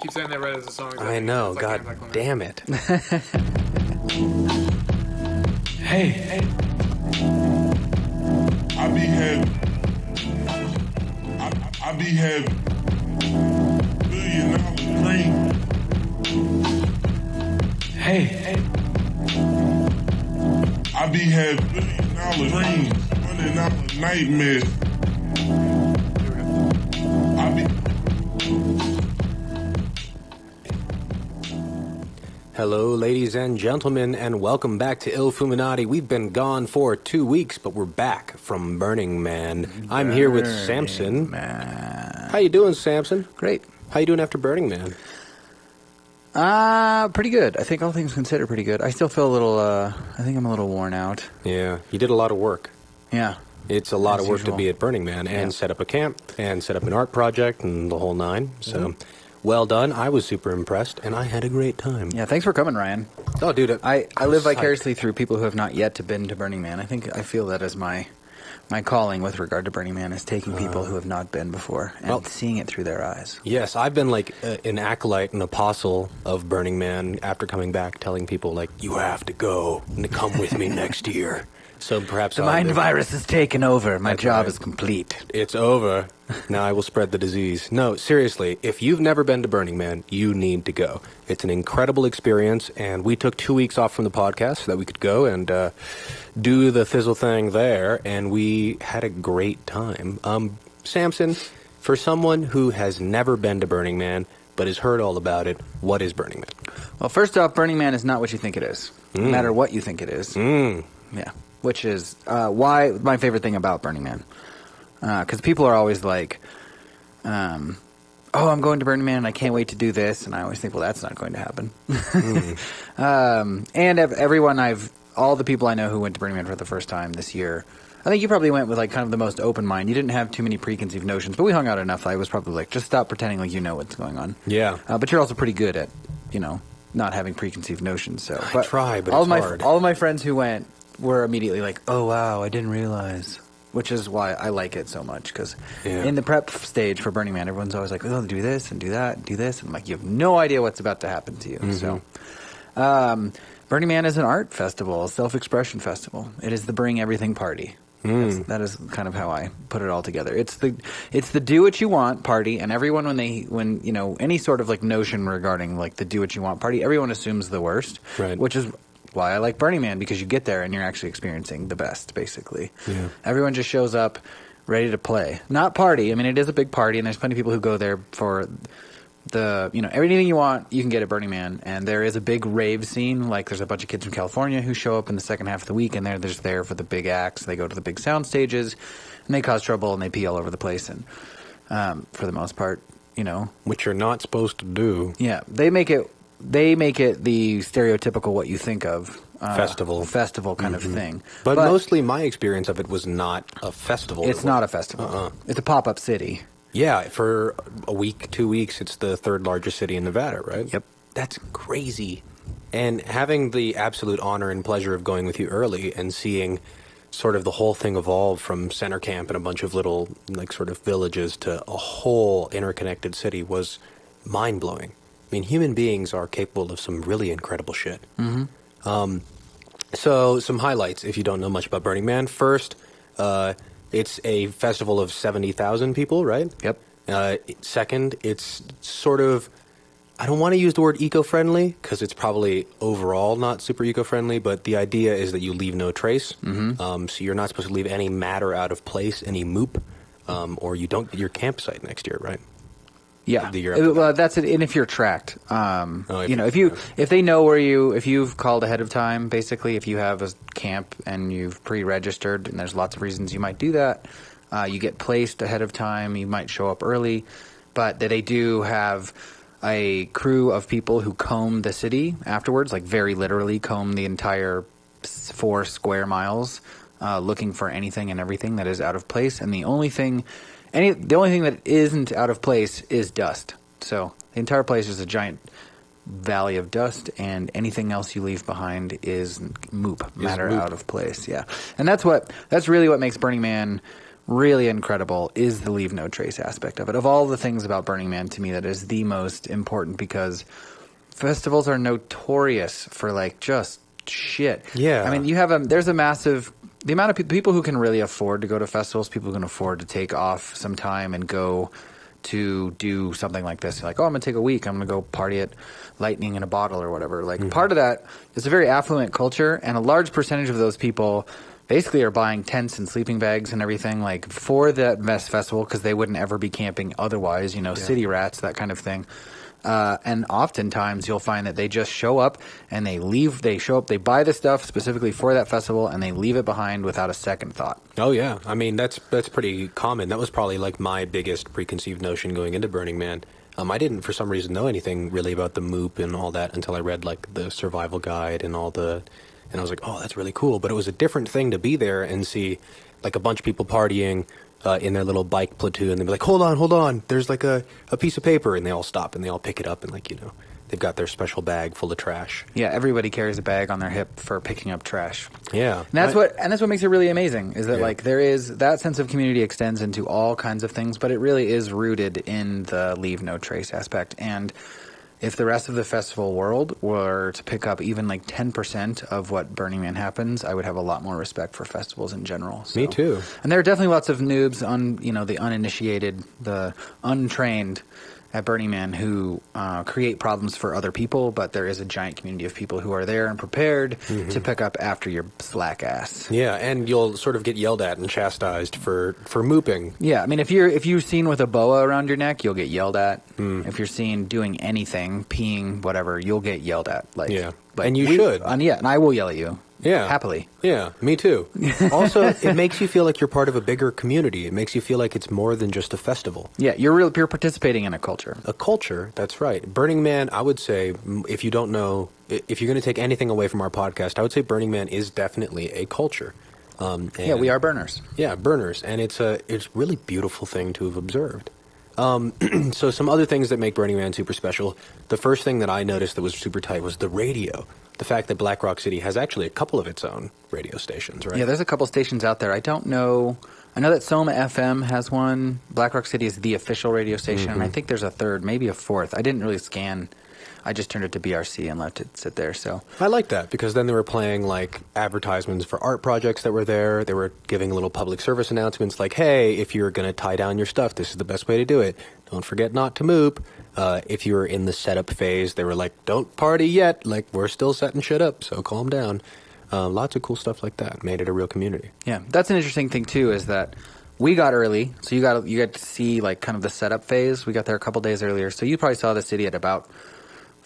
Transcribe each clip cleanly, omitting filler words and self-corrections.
keep saying that right as the song. I know. God damn it. Hey. I be having $1 billion dream. Hey. I be having $1 billion dreams, $1 nightmares. Hello, ladies and gentlemen, and welcome back to Illfoominati. We've been gone for 2 weeks, but we're back from Burning Man. I'm here with Sampson. How you doing, Sampson? Great. How you doing after Burning Man? Pretty good. I think all things considered, pretty good. I still feel a little, I think I'm a little worn out. Yeah, you did a lot of work. Yeah. It's a lot of work to be at Burning Man and set up a camp and set up an art project and the whole nine. So, well done. I was super impressed, and I had a great time. Yeah, thanks for coming, Ryan. Oh, dude. I live vicariously through people who have not yet been to Burning Man. I feel that as my calling with regard to Burning Man is taking people who have not been before and seeing it through their eyes. Yes, I've been like an acolyte, an apostle of Burning Man after coming back, telling people, like, you have to go and come with me next year. So perhaps the mind virus is taken over. My job is complete. It's over. Now I will spread the disease. No, seriously, if you've never been to Burning Man, you need to go. It's an incredible experience, and we took 2 weeks off from the podcast so that we could go and do the Thizzle thing there, and we had a great time. Sampson, for someone who has never been to Burning Man but has heard all about it, what is Burning Man? Well, first off, Burning Man is not what you think it is, no matter what you think it is. Yeah. Which is why my favorite thing about Burning Man. Because people are always like, oh, I'm going to Burning Man and I can't wait to do this. And I always think, well, that's not going to happen. And all the people I know who went to Burning Man for the first time this year, I think you probably went with like kind of the most open mind. You didn't have too many preconceived notions, but we hung out enough. I was probably like, just stop pretending like you know what's going on. Yeah. But you're also pretty good at, not having preconceived notions. So I try, but it's hard. All of my friends who went were immediately like, oh, wow, I didn't realize. Which is why I like it so much, because in the prep stage for Burning Man, everyone's always like, oh, do this and do that and do this. And I'm like, you have no idea what's about to happen to you. So Burning Man is an art festival, a self-expression festival. It is the Bring Everything party. That is kind of how I put it all together. It's the do what you want party, and everyone when any sort of like notion regarding like the do what you want party, everyone assumes the worst, right? Which is why I like Burning Man, because you get there and you're actually experiencing the best, basically. Yeah. Everyone just shows up ready to play, not party. I mean, it is a big party, and there's plenty of people who go there for the everything you want you can get at Burning Man. And there is a big rave scene. Like, there's a bunch of kids from California who show up in the second half of the week, and they're just there for the big acts. They go to the big sound stages, and they cause trouble and they pee all over the place. And for the most part, which you're not supposed to do. Yeah, they make it the stereotypical what you think of festival kind of thing. But mostly my experience of it was not a festival. It's not a festival. It's a pop-up city. Yeah, for a week, 2 weeks, it's the third largest city in Nevada, right? Yep. That's crazy. And having the absolute honor and pleasure of going with you early and seeing sort of the whole thing evolve from center camp and a bunch of little like sort of villages to a whole interconnected city was mind-blowing. I mean, human beings are capable of some really incredible shit. So some highlights, if you don't know much about Burning Man. First, it's a festival of 70,000 people, right? Yep. Second, it's sort of, I don't want to use the word eco-friendly because it's probably overall not super eco-friendly, but the idea is that you leave no trace. So you're not supposed to leave any matter out of place, any moop, or you don't get your campsite next year, right? Yeah, well, that's it. And if you're tracked, if they know if you've called ahead of time, basically, if you have a camp and you've pre-registered, and there's lots of reasons you might do that, you get placed ahead of time. You might show up early, but they do have a crew of people who comb the city afterwards, like very literally comb the entire 4 square miles, looking for anything and everything that is out of place. And the only thing that isn't out of place is dust. So the entire place is a giant valley of dust, and anything else you leave behind is matter out of place. Yeah, and that's really what makes Burning Man really incredible is the leave no trace aspect of it. Of all the things about Burning Man, to me, that is the most important, because festivals are notorious for like just shit. Yeah. I mean, there's a massive, the amount of people who can really afford to go to festivals, people who can afford to take off some time and go to do something like this. Like, oh, I'm going to take a week. I'm going to go party at Lightning in a Bottle or whatever. Like, part of that is a very affluent culture, and a large percentage of those people basically are buying tents and sleeping bags and everything, like, for that festival, because they wouldn't ever be camping otherwise, city rats, that kind of thing. And oftentimes you'll find that they just show up and they buy the stuff specifically for that festival, and they leave it behind without a second thought. Oh, yeah. I mean, that's pretty common. That was probably like my biggest preconceived notion going into Burning Man. I didn't, for some reason, know anything really about the MOOP and all that until I read like the survival guide and and I was like, oh, that's really cool. But it was a different thing to be there and see like a bunch of people partying in their little bike platoon. They'd be like, hold on, there's like a piece of paper, and they all stop and they all pick it up, and like, they've got their special bag full of trash. Yeah, everybody carries a bag on their hip for picking up trash. Yeah. And that's what makes it really amazing, is that like there is that sense of community extends into all kinds of things, but it really is rooted in the leave no trace aspect. And if the rest of the festival world were to pick up even like 10% of what Burning Man happens, I would have a lot more respect for festivals in general. So. Me too. And there are definitely lots of noobs, the uninitiated, the untrained at Burning Man who create problems for other people, but there is a giant community of people who are there and prepared to pick up after your slack ass. Yeah, and you'll sort of get yelled at and chastised for mooping. Yeah, I mean, if you're seen with a boa around your neck, you'll get yelled at. If you're seen doing anything, peeing, whatever, you'll get yelled at. And you should. And I will yell at you. Yeah. Happily. Yeah, me too. Also, it makes you feel like you're part of a bigger community. It makes you feel like it's more than just a festival. Yeah, you're participating in a culture. A culture, that's right. Burning Man, I would say, if you don't know, if you're going to take anything away from our podcast, I would say Burning Man is definitely a culture. We are burners. Yeah, burners. And it's a really beautiful thing to have observed. So some other things that make Burning Man super special. The first thing that I noticed that was super tight was the radio. The fact that Black Rock City has actually a couple of its own radio stations, right? Yeah, there's a couple stations out there. I don't know. I know that Soma FM has one. Black Rock City is the official radio station. And I think there's a third, maybe a fourth. I didn't really scan. I just turned it to BRC and let it sit there. So I like that, because then they were playing like advertisements for art projects that were there. They were giving little public service announcements like, hey, if you're going to tie down your stuff, this is the best way to do it. Don't forget not to moop. If you were in the setup phase, they were like, don't party yet. Like, we're still setting shit up, so calm down. Lots of cool stuff like that. Made it a real community. Yeah, that's an interesting thing, too, is that we got early. So you got to see, like, kind of the setup phase. We got there a couple days earlier. So you probably saw the city at about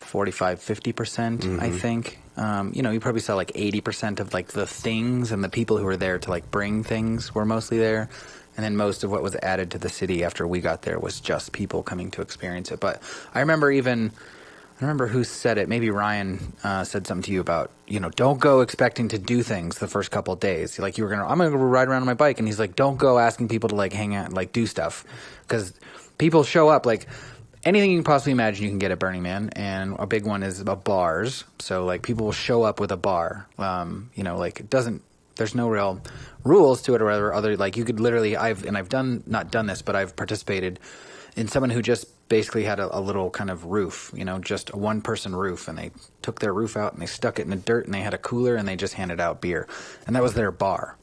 45-50%, I think. You probably saw like 80% of like the things, and the people who were there to like bring things were mostly there. And then most of what was added to the city after we got there was just people coming to experience it. But I remember who said it. Maybe Ryan said something to you about, don't go expecting to do things the first couple of days. Like I'm going to go ride around on my bike. And he's like, don't go asking people to like hang out and like do stuff. Because people show up like anything you can possibly imagine you can get at Burning Man. And a big one is bars. So like people will show up with a bar. There's no real rules to it, or whatever. You could literally, I've not done this, but I've participated in someone who just basically had a little kind of roof, just a one-person roof, and they took their roof out and they stuck it in the dirt, and they had a cooler, and they just handed out beer, and that was their bar.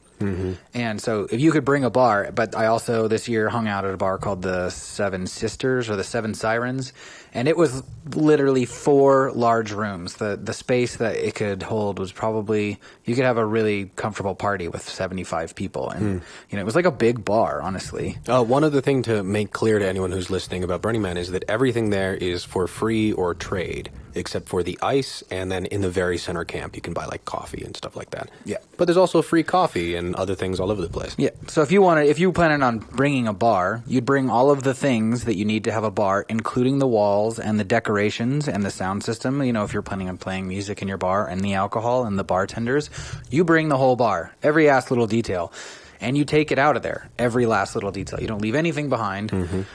And so if you could bring a bar, but I also this year hung out at a bar called the Seven Sisters or the Seven Sirens, and it was literally 4 large rooms. The space that it could hold was probably, you could have a really comfortable party with 75 people, and it was like a big bar, honestly. One other thing to make clear to anyone who's listening about Burning Man is that everything there is for free or trade, except for the ice, and then in the very center camp you can buy like coffee and stuff like that. Yeah, but there's also free coffee and other things all over the place. Yeah, so if you planning on bringing a bar, you'd bring all of the things that you need to have a bar, including the walls and the decorations and the sound system. If you're planning on playing music in your bar, and the alcohol and the bartenders, you bring the whole bar, every last little detail, and you take it out of there, every last little detail. You don't leave anything behind.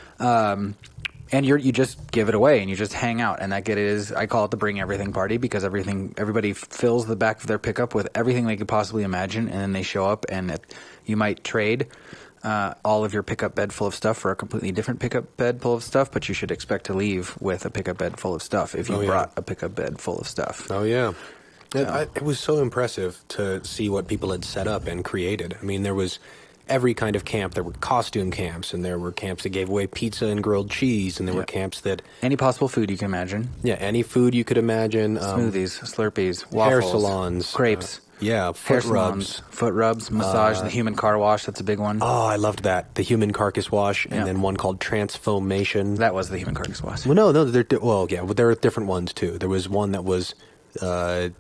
And you just give it away, and you just hang out, and I call it the bring everything party, because everybody fills the back of their pickup with everything they could possibly imagine, and then they show up, and you might trade all of your pickup bed full of stuff for a completely different pickup bed full of stuff, but you should expect to leave with a pickup bed full of stuff if you brought a pickup bed full of stuff. Oh, yeah. It was so impressive to see what people had set up and created. I mean, there was every kind of camp. There were costume camps, and there were camps that gave away pizza and grilled cheese, and there were camps that... Any possible food you can imagine. Yeah, any food you could imagine. Smoothies, Slurpees, waffles. Hair salons. Crepes. Foot rubs. Foot rubs, massage, the human car wash, that's a big one. Oh, I loved that. The human carcass wash, and then one called Transfoamation. That was the human carcass wash. Well, no, there are different ones, too. There was one that was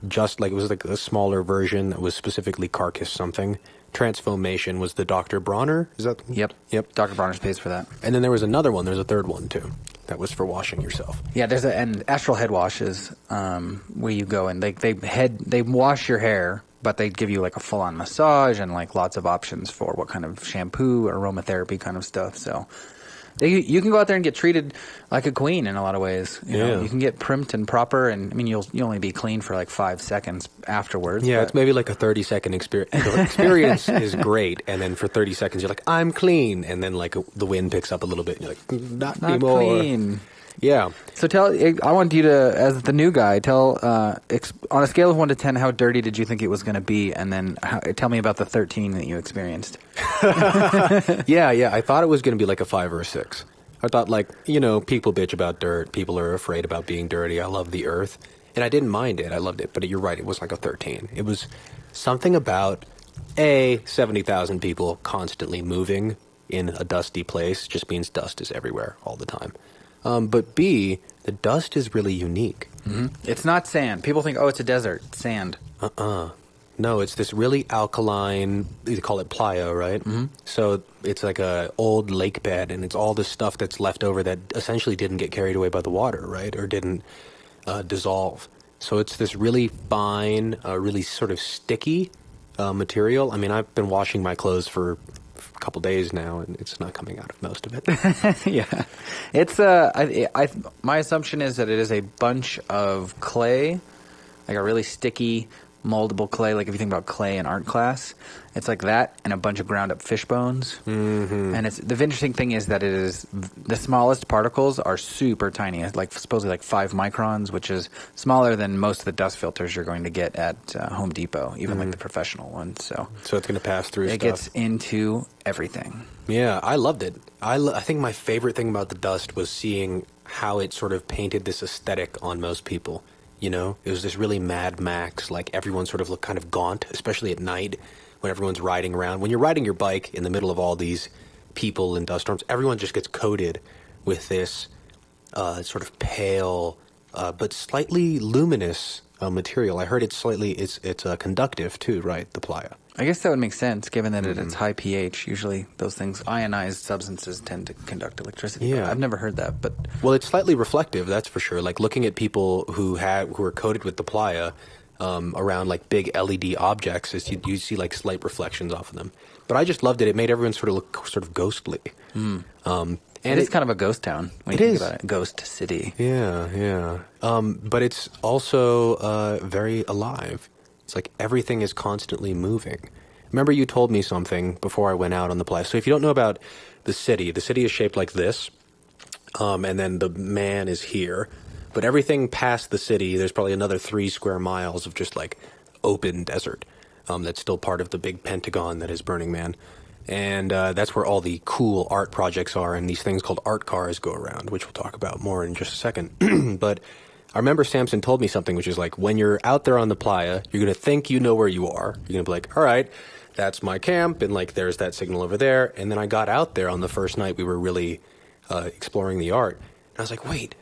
just like, it was like a smaller version that was specifically carcass something. Transfoamation was the Dr. Bronner, is that? Yep. Dr. Bronner's pays for that. And then there was another one, there's a third one, too. That was for washing yourself. Yeah, and astral head washes, where you go and they wash your hair, but they give you like a full-on massage and like lots of options for what kind of shampoo, aromatherapy kind of stuff. So you can go out there and get treated like a queen in a lot of ways. You know, you can get primped and proper, and I mean you'll only be clean for like 5 seconds afterwards. Yeah, it's maybe like a 30-second experience. The experience is great, and then for 30 seconds you're like, I'm clean, and then like the wind picks up a little bit, and you're like, not anymore. Clean. Yeah. So I want you to, as the new guy, tell on a scale of 1 to 10, how dirty did you think it was going to be, and then tell me about the 13 that you experienced. Yeah. I thought it was going to be like a 5 or a 6. I thought, like, people bitch about dirt. People are afraid about being dirty. I love the earth, and I didn't mind it. I loved it, but you're right. It was like a 13. It was something about 70,000 people constantly moving in a dusty place just means dust is everywhere all the time. But B, the dust is really unique. Mm-hmm. It's not sand. People think, it's a desert. It's sand. No, it's this really alkaline, they call it playa, right? Mm-hmm. So it's like a old lake bed, and it's all this stuff that's left over that essentially didn't get carried away by the water, right? Or didn't dissolve. So it's this really fine, really sort of sticky material. I mean, I've been washing my clothes for a couple days now, and it's not coming out of most of it. Yeah, it's my assumption is that it is a bunch of clay, like a really sticky, moldable clay. Like if you think about clay in art class, it's like that, and a bunch of ground up fish bones. Mm-hmm. And the interesting thing is that it is the smallest particles are super tiny, like supposedly like 5 microns, which is smaller than most of the dust filters you're going to get at Home Depot, even like the professional ones. So it's going to pass through. It gets into everything. Yeah, I loved it. I think my favorite thing about the dust was seeing how it sort of painted this aesthetic on most people. It was this really Mad Max, like everyone sort of looked kind of gaunt, especially at night when everyone's riding around. When you're riding your bike in the middle of all these people and dust storms, everyone just gets coated with this sort of pale but slightly luminous material. I heard it's conductive too, right? The playa. I guess that would make sense, given that it's high pH. Usually those things, ionized substances, tend to conduct electricity. Yeah. I've never heard that, but... Well, it's slightly reflective, that's for sure. Like looking at people who are coated with the playa around like big LED objects, you see like slight reflections off of them. But I just loved it. It made everyone sort of look sort of ghostly. And it's kind of a ghost town when you think about it. Ghost city. Yeah. But it's also very alive. It's like everything is constantly moving. Remember you told me something before I went out on the playa. So if you don't know about the city is shaped like this, and then the man is here. But everything past the city, there's probably another 3 square miles of just like open desert that's still part of the big Pentagon that is Burning Man. And that's where all the cool art projects are, and these things called art cars go around, which we'll talk about more in just a second. But I remember Sampson told me something, which is like, when you're out there on the playa, you're going to think you know where you are. You're going to be like, all right, that's my camp, and like there's that signal over there. And then I got out there on the first night we were really exploring the art. And I was like, wait,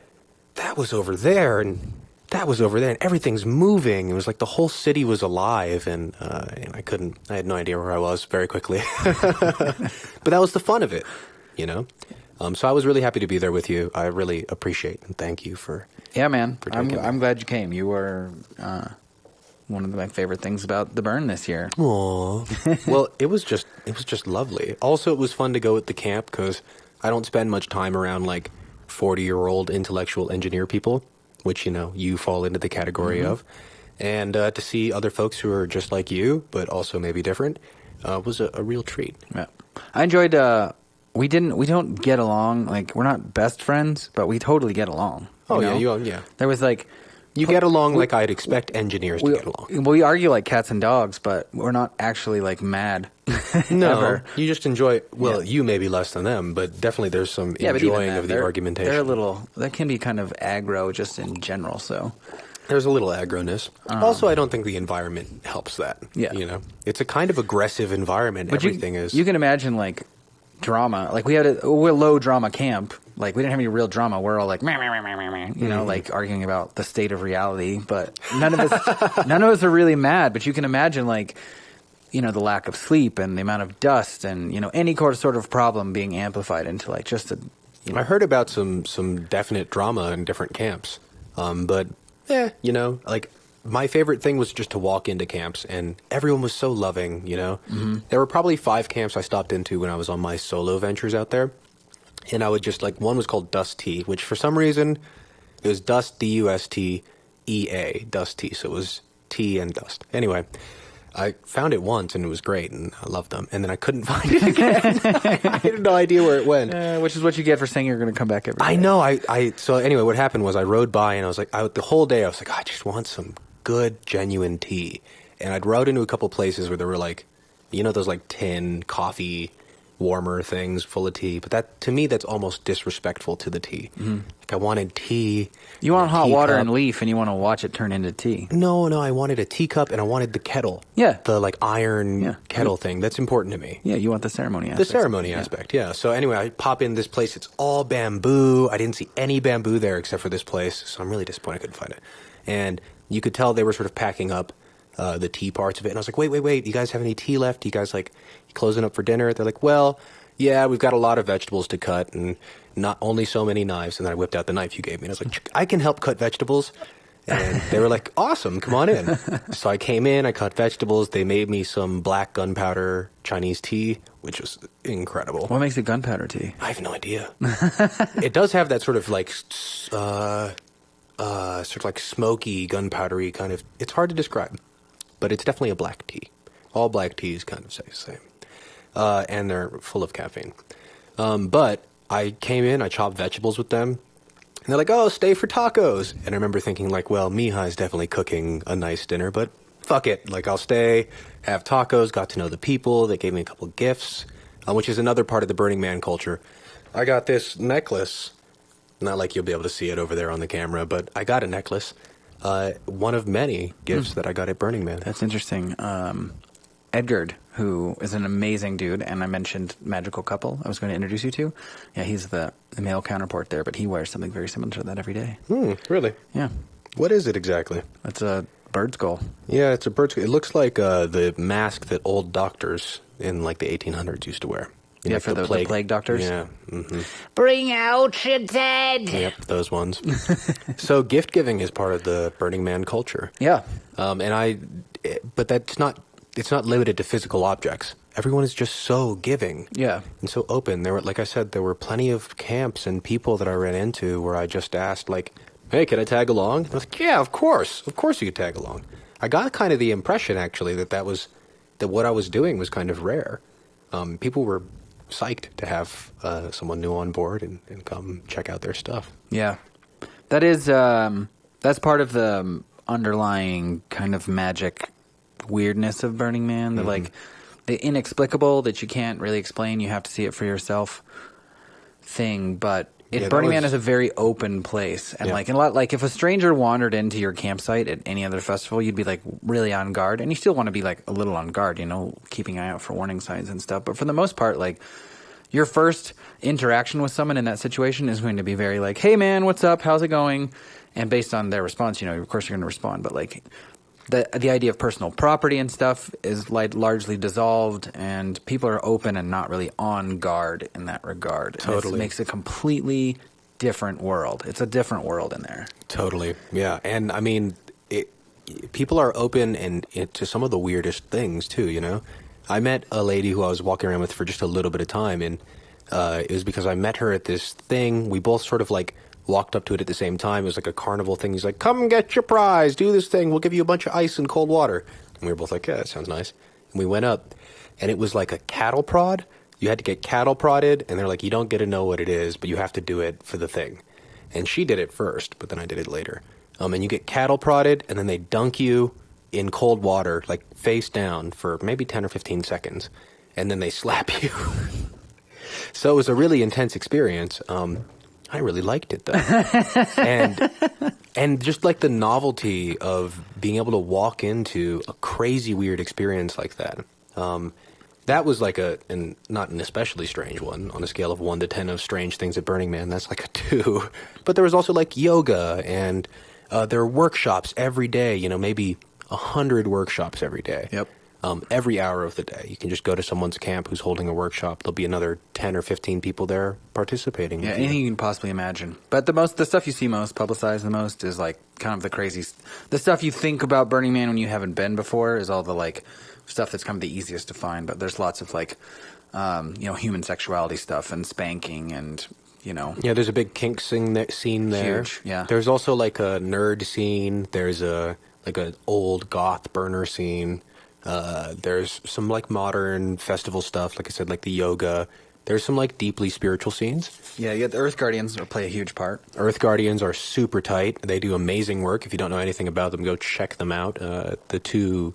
that was over there, and that was over there, and everything's moving. It was like the whole city was alive, and I had no idea where I was very quickly. But that was the fun of it, So I was really happy to be there with you. I really appreciate and thank you for... Yeah, man. I'm glad you came. You were one of my favorite things about the burn this year. Aww. Well, it was just lovely. Also, it was fun to go at the camp because I don't spend much time around like 40-year-old intellectual engineer people, which, you fall into the category of. And to see other folks who are just like you, but also maybe different, was a real treat. Yeah. I enjoyed. We don't get along. Like, we're not best friends, but we totally get along. Oh, know? yeah. There was like... You get along like I'd expect engineers to get along. We argue like cats and dogs, but we're not actually like mad. No, ever. you just enjoy... Well, you maybe less than them, but definitely there's some enjoying of the argumentation. They're a little... That can be kind of aggro just in general, so... There's a little aggroness. Also, I don't think the environment helps that. Yeah. You know? It's a kind of aggressive environment. But everything is... You can imagine, like, drama. Like, we're a low-drama camp. Like, we didn't have any real drama. We're all like, meh, meh, meh, meh, meh, meh, you know, like, arguing about the state of reality. But none of us are really mad. But you can imagine, like, you know, the lack of sleep and the amount of dust and, you know, any sort of problem being amplified into, like, just a... You know. I heard about some definite drama in different camps. But... you know, like, my favorite thing was just to walk into camps, and everyone was so loving, you know? Mm-hmm. There were probably 5 camps I stopped into when I was on my solo ventures out there, and I would just, like, one was called Dust Tea, which for some reason, it was Dust, D-U-S-T-E-A, Dust Tea, so it was tea and dust. Anyway, I found it once, and it was great, and I loved them, and then I couldn't find it again. I had no idea where it went. Which is what you get for saying you're going to come back every day. I know. So anyway, what happened was I rode by, and I was like, the whole day I was like, I just want some good, genuine tea. And I'd rode into a couple places where there were like, you know, those like tin coffee warmer things full of tea. But that, to me, that's almost disrespectful to the tea. Mm-hmm. Like, I wanted tea. You want hot water and leaf, and you want to watch it turn into tea. No, I wanted a teacup, and I wanted the kettle. Yeah. The, like, iron kettle thing. That's important to me. Yeah, you want the ceremony aspect. The ceremony aspect, yeah. So anyway, I pop in this place. It's all bamboo. I didn't see any bamboo there except for this place, so I'm really disappointed I couldn't find it. And you could tell they were sort of packing up the tea parts of it. And I was like, wait. You guys have any tea left? You guys, like, closing up for dinner? They're like, well... Yeah, we've got a lot of vegetables to cut and not only so many knives. And then I whipped out the knife you gave me. And I was like, I can help cut vegetables. And they were like, awesome, come on in. So I came in, I cut vegetables. They made me some black gunpowder Chinese tea, which was incredible. What makes it gunpowder tea? I have no idea. It does have that sort of like, sort of like smoky, gunpowdery kind of, it's hard to describe. But it's definitely a black tea. All black teas kind of say the same. And they're full of caffeine. But I came in, I chopped vegetables with them, and they're like, oh, stay for tacos. And I remember thinking, like, well, Mija is definitely cooking a nice dinner, but fuck it. Like, I'll stay, have tacos, got to know the people. They gave me a couple of gifts, which is another part of the Burning Man culture. I got this necklace. Not like you'll be able to see it over there on the camera, but I got a necklace. One of many gifts that I got at Burning Man. That's interesting. Edgard, who is an amazing dude, and I mentioned Magical Couple I was going to introduce you to. Yeah, he's the male counterpart there, but he wears something very similar to that every day. Really? Yeah. What is it exactly? It's a bird skull. Yeah, it's a bird skull. It looks like the mask that old doctors in like the 1800s used to wear. You know, for the plague doctors? Yeah. Mm-hmm. Bring out your dead! Yep, those ones. So gift giving is part of the Burning Man culture. Yeah. But that's not... It's not limited to physical objects. Everyone is just so giving. Yeah. And so open. There were, like I said, there were plenty of camps and people that I ran into where I just asked, like, hey, can I tag along? And I was like, yeah, of course. Of course you could tag along. I got kind of the impression, actually, that what I was doing was kind of rare. People were psyched to have someone new on board and come check out their stuff. Yeah. That is, that's part of the underlying kind of magic weirdness of Burning Man, the like the inexplicable that you can't really explain, you have to see it for yourself thing. But Burning Man is a very open place, and like in a lot, like if a stranger wandered into your campsite at any other festival, you'd be like really on guard, and you still want to be like a little on guard, you know, keeping an eye out for warning signs and stuff. But for the most part, like your first interaction with someone in that situation is going to be very like, hey man, what's up, how's it going? And based on their response, you know, of course you're going to respond, but like the idea of personal property and stuff is like largely dissolved, and people are open and not really on guard in that regard. Totally. It makes a completely different world. It's a different world in there. Totally. Yeah. And I mean, people are open and to some of the weirdest things too, you know? I met a lady who I was walking around with for just a little bit of time, and it was because I met her at this thing. We both sort of like walked up to it at the same time. It was like a carnival thing. He's like, come get your prize, do this thing, we'll give you a bunch of ice and cold water. And we were both like, yeah, that sounds nice. And we went up, and it was like a cattle prod You had to get cattle prodded, and they're like, you don't get to know what it is, but you have to do it for the thing. And she did it first, but then I did it later. And you get cattle prodded, and then they dunk you in cold water, like face down, for maybe 10 or 15 seconds, and then they slap you. So it was a really intense experience. I really liked it, though. and just like the novelty of being able to walk into a crazy, weird experience like that. That was like not an especially strange one. On a scale of 1 to 10 of strange things at Burning Man, that's like a 2. But there was also like yoga, and there are workshops every day, maybe 100 workshops every day. Yep. Every hour of the day. You can just go to someone's camp who's holding a workshop. There'll be another 10 or 15 people there participating. Yeah, anything you can possibly imagine. But the stuff you see most, publicized the most, is like kind of the stuff you think about Burning Man when you haven't been before is all the like stuff that's kind of the easiest to find. But there's lots of like, human sexuality stuff and spanking and, Yeah, there's a big kink scene there. Huge, yeah. There's also like a nerd scene. There's an old goth burner scene. There's some like modern festival stuff, like I said, like the yoga. There's some like deeply spiritual scenes. Yeah, the Earth Guardians play a huge part. Earth Guardians are super tight. They do amazing work. If you don't know anything about them, go check them out. The two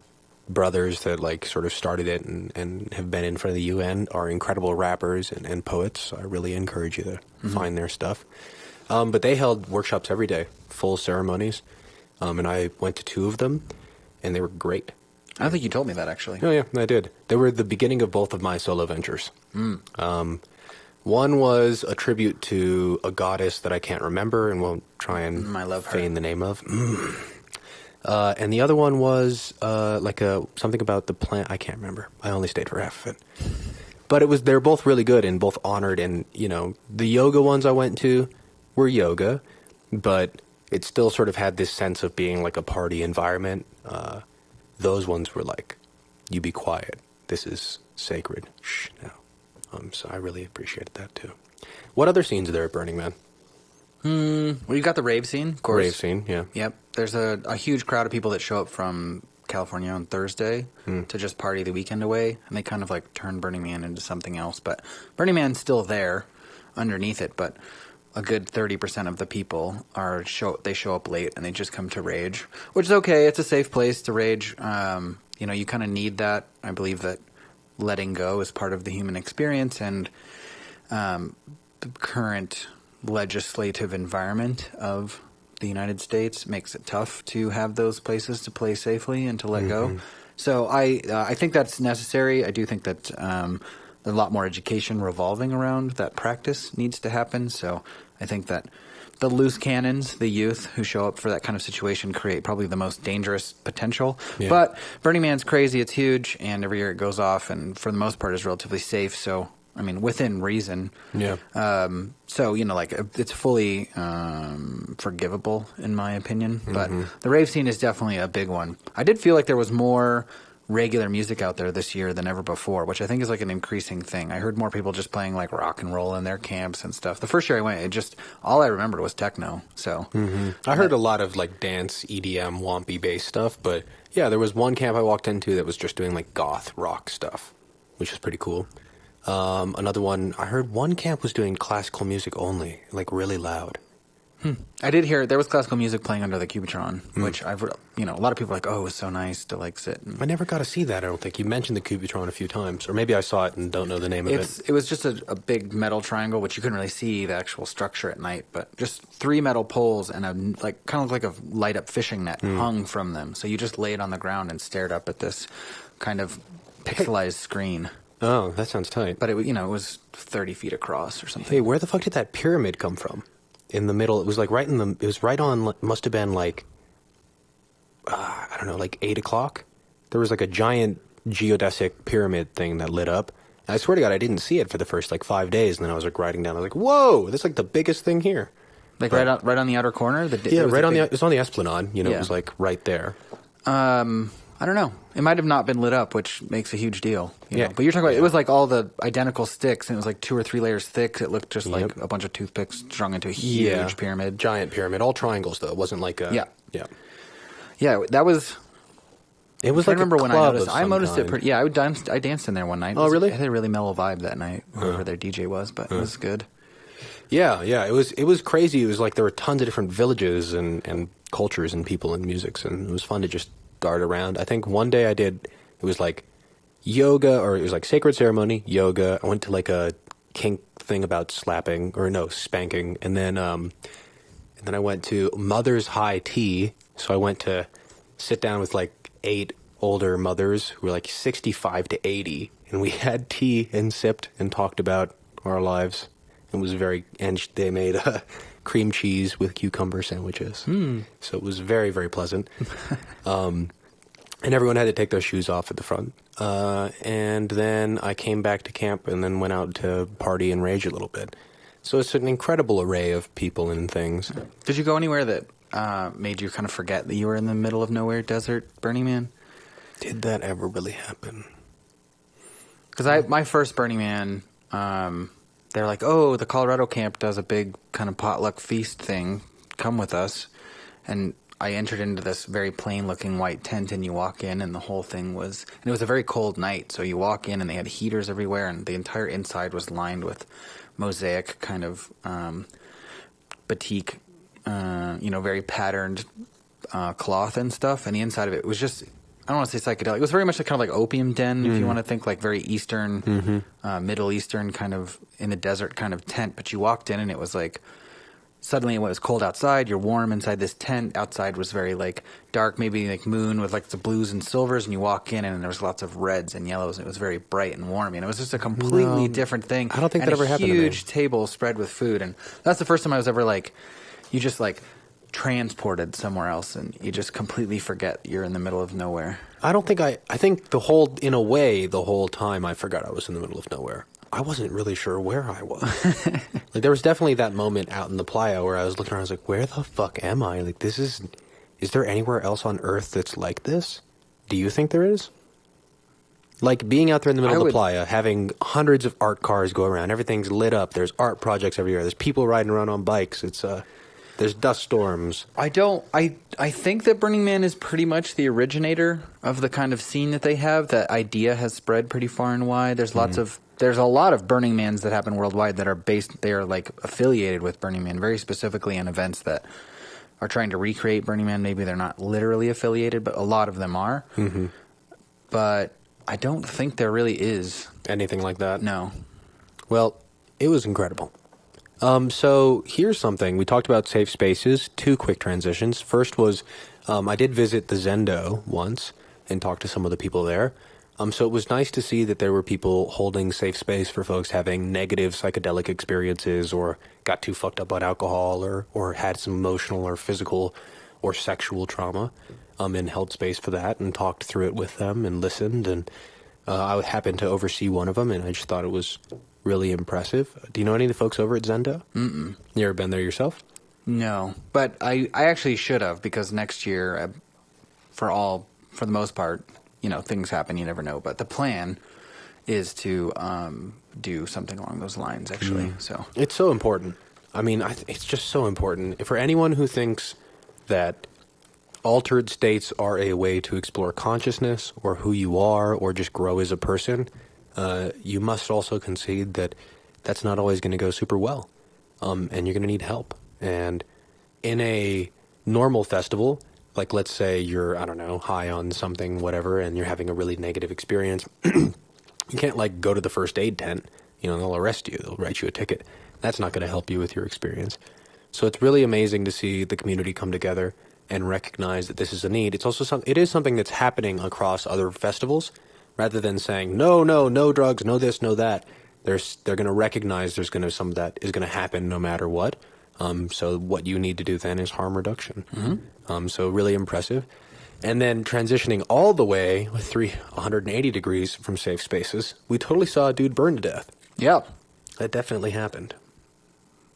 brothers that like sort of started it and have been in front of the UN are incredible rappers and poets. So I really encourage you to find their stuff. But they held workshops every day, full ceremonies. And I went to 2 of them, and they were great. I don't think you told me that, actually. Oh, yeah, I did. They were the beginning of both of my solo ventures. One was a tribute to a goddess that I can't remember and won't try and feign the name of. And the other one was something about the plant. I can't remember. I only stayed for half of it. But they're both really good and both honored. And, the yoga ones I went to were yoga, but it still sort of had this sense of being like a party environment. Those ones were like, you be quiet. This is sacred. Shh, no. So I really appreciated that, too. What other scenes are there at Burning Man? Well, you've got the rave scene, of course. Rave scene, yeah. Yep. There's a huge crowd of people that show up from California on Thursday to just party the weekend away, and they kind of like turn Burning Man into something else. But Burning Man's still there underneath it, but a good 30% of the people they show up late and they just come to rage, which is okay. It's a safe place to rage. You kind of need that. I believe that letting go is part of the human experience, and the current legislative environment of the United States makes it tough to have those places to play safely and to let go. So I think that's necessary. I do think that a lot more education revolving around that practice needs to happen. So I think that the loose cannons, the youth who show up for that kind of situation, create probably the most dangerous potential. Yeah. But Burning Man's crazy. It's huge, and every year it goes off, and for the most part is relatively safe. So, I mean, within reason. Yeah. So, it's fully forgivable, in my opinion. But the rave scene is definitely a big one. I did feel like there was more regular music out there this year than ever before, which I think is like an increasing thing. I heard more people just playing like rock and roll in their camps and stuff. The first year I went, all I remembered was techno. So I heard a lot of like dance, EDM, wompy bass stuff, but yeah, there was one camp I walked into that was just doing like goth rock stuff, which was pretty cool. Another one, I heard one camp was doing classical music only, like really loud. I did hear there was classical music playing under the Cubitron, which a lot of people are like, oh, it was so nice to like sit. I never got to see that, I don't think. You mentioned the Cubitron a few times, or maybe I saw it and don't know the name of it. It was just a big metal triangle, which you couldn't really see the actual structure at night, but just 3 metal poles and kind of like a light up fishing net hung from them. So you just laid on the ground and stared up at this kind of pixelized screen. Oh, that sounds tight. But it was 30 feet across or something. Hey, where the fuck did that pyramid come from? In the middle, it was like must have been like, I don't know, like 8 o'clock. There was like a giant geodesic pyramid thing that lit up. And I swear to God, I didn't see it for the first like 5 days. And then I was like riding down. I was like, whoa, that's like the biggest thing here. Like right on the outer corner? It was on the Esplanade. It was like right there. I don't know. It might have not been lit up, which makes a huge deal. Yeah. But you're talking about, it was like all the identical sticks, and it was like 2 or 3 layers thick. It looked just like a bunch of toothpicks strung into a huge pyramid. Giant pyramid. All triangles, though. It wasn't like a... Yeah. Yeah, that was It was like remember a when club I noticed it. Yeah, I danced in there one night. Oh, really? It had a really mellow vibe that night. Whoever their DJ was, but it was good. Yeah. It was crazy. It was like there were tons of different villages and cultures and people and musics, and it was fun to just dart around. I think one day it was like yoga, or it was like sacred ceremony, yoga. I went to like a kink thing about spanking, and then I went to mother's high tea. So I went to sit down with like 8 older mothers who were like 65 to 80, and we had tea and sipped and talked about our lives. It was and they made cream cheese with cucumber sandwiches. So it was very, very pleasant. And everyone had to take their shoes off at the front. And then I came back to camp and then went out to party and rage a little bit. So it's an incredible array of people and things. Did you go anywhere that made you kind of forget that you were in the middle of nowhere desert, Burning Man? Did that ever really happen? Because my first Burning Man, they're like, oh, the Colorado camp does a big kind of potluck feast thing. Come with us. And I entered into this very plain-looking white tent, and you walk in, and the whole thing was... And it was a very cold night, so you walk in, and they had heaters everywhere, and the entire inside was lined with mosaic kind of batik, very patterned cloth and stuff. And the inside of it was just... I don't want to say psychedelic. It was very much kind of like opium den, if you want to think like very Eastern, Middle Eastern kind of in the desert kind of tent. But you walked in and it was like suddenly it was cold outside. You're warm inside this tent. Outside was very like dark, maybe like moon with like the blues and silvers. And you walk in and there was lots of reds and yellows. And it was very bright and warm. And it was just a completely different thing. I don't think that ever happened to me. A huge table spread with food. And that's the first time I was ever like, you just like transported somewhere else and you just completely forget you're in the middle of nowhere. I think the whole time I forgot I was in the middle of nowhere. I wasn't really sure where I was. Like there was definitely that moment out in the playa where I was looking around, I was like, where the fuck am I? Like is there anywhere else on earth that's like this? Do you think there is? Like being out there in the middle of the playa, having hundreds of art cars go around, everything's lit up, there's art projects everywhere, there's people riding around on bikes, there's dust storms. I think that Burning Man is pretty much the originator of the kind of scene that they have. That idea has spread pretty far and wide. There's there's a lot of Burning Mans that happen worldwide that they are like affiliated with Burning Man, very specifically in events that are trying to recreate Burning Man. Maybe they're not literally affiliated, but a lot of them are. Mm-hmm. But I don't think there really is anything like that. No. Well, it was incredible. So here's something. We talked about safe spaces. 2 quick transitions. First was I did visit the Zendo once and talk to some of the people there. So it was nice to see that there were people holding safe space for folks having negative psychedelic experiences or got too fucked up on alcohol or had some emotional or physical or sexual trauma, and held space for that and talked through it with them and listened. And I happened to oversee one of them, and I just thought it was really impressive. Do you know any of the folks over at Zendo? Mm-mm. You ever been there yourself? No, but I actually should have, because next year, for the most part, things happen, you never know. But the plan is to do something along those lines, actually. So it's so important. I mean, it's just so important. For anyone who thinks that altered states are a way to explore consciousness or who you are or just grow as a person, you must also concede that that's not always going to go super well, and you're going to need help. And in a normal festival, like let's say you're, I don't know, high on something, whatever, and you're having a really negative experience, you can't like go to the first aid tent. They'll arrest you. They'll write you a ticket. That's not going to help you with your experience. So it's really amazing to see the community come together and recognize that this is a need. It's also it is something that's happening across other festivals. Rather than saying, no drugs, no this, no that, they're going to recognize there's going to some of that is going to happen no matter what. So what you need to do then is harm reduction. Mm-hmm. So really impressive. And then transitioning all the way with 180 degrees from safe spaces, we totally saw a dude burn to death. Yeah. That definitely happened.